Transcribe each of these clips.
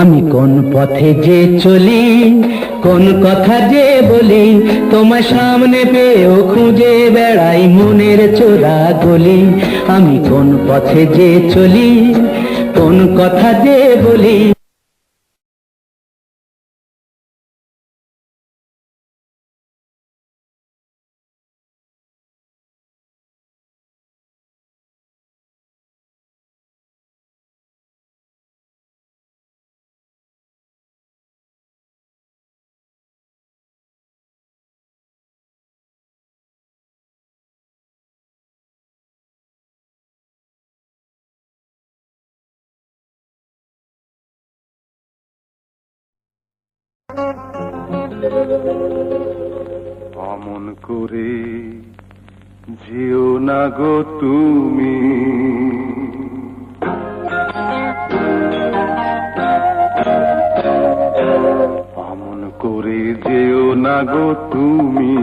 আমি কোন পথে যে চলি, কোন কথা যে বলি, তোমার সামনে পেয়েও খুঁজে বেড়াই মনের চোরা গলি। আমি কোন পথে যে চলি, কোন কথা যে বলি। অমন করে যেও না গো তুমি, অমন করে যেও না গো তুমি,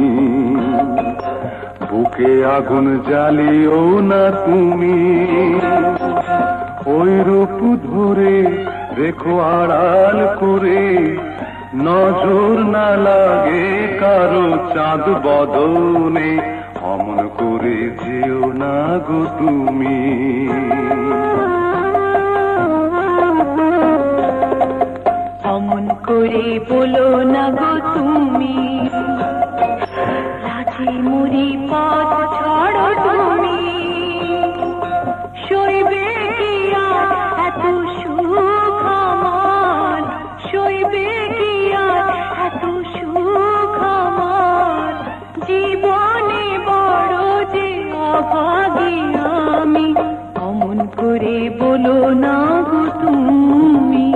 বুকে আগুন জ্বালিও না তুমি। ওই রূপ ধরে রেখো আড়াল করে, নজর না লাগে কারো চাঁদ বদনে। অমন করে যেও না গো তুমি। অমন করে বলো না গো তুমি, লাঠি মুড়ি পথ ছাড়ো তুমি। সইবে কি আর এত সুখ আমার, সইবে কি আর এত সুখ আমার। জীবনে বড় যে অভাগী আমি, অমন করে বলো না গো তুমি।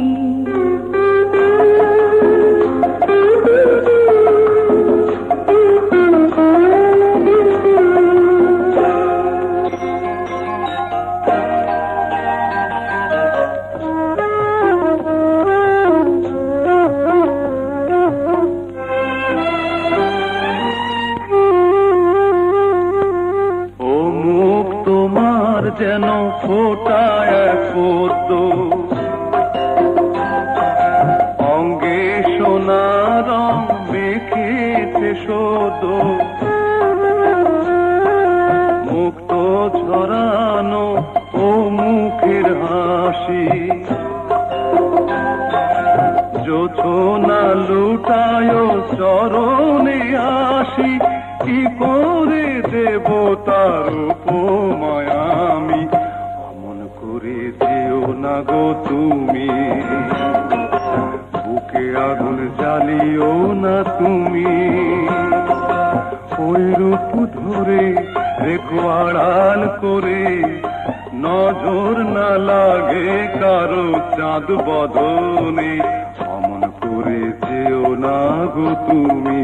যেন ফোটায় পদ্ম, অঙ্গে সোনার মেখেছে শোধ। মুক্ত ঝরানো ও মুখের হাসি, জোছনা লুটায় চরণে আসি। কি করে দেব তার উপমায় আমি, অমন করে যেও না গো তুমি। বুকে আগুন জ্বালিও না তুমি। ওই রূপ ধরে রেখো আড়াল করে, নজর না লাগে কারো চাঁদ বদনে। অমন করে যেও না গো তুমি।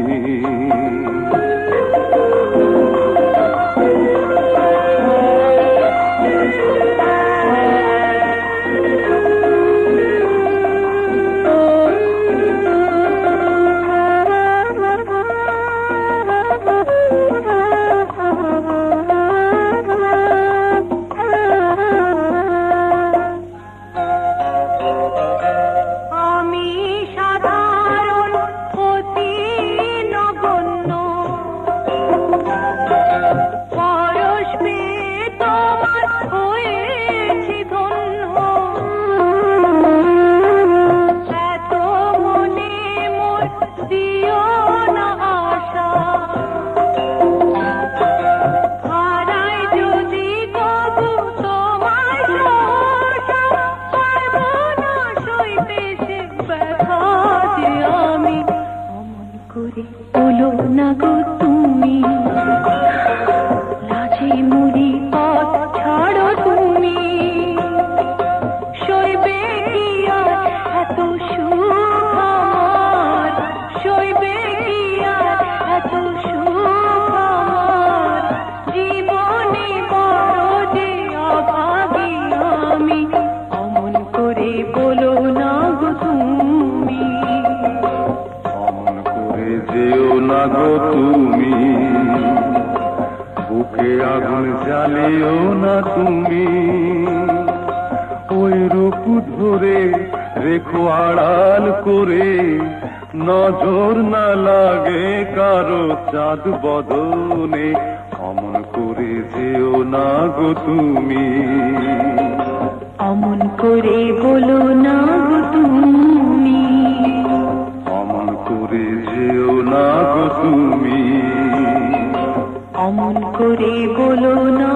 বলো না গো তুমি, লাঠি মুড়ি পথ ছাড়ো তুমি। সইবে কি আর এত সুখ আমার, সইবে কি আর এত সুখ আমার। জীবনে বড় যে অভাগী আমি, অমন করে বলো না গো তুমি। যেও না গো তুমি, বুকে আগুন জ্বালিও না তুমি। ওই রূপ ধরে রেখো আড়াল করে, নজর না লাগে কারো চাঁদ বদনে, অমন করে যেও না গো তুমি। অমন করে বলো না গো তুমি, অমন করে যেও না গো তুমি। অমন করে বলো না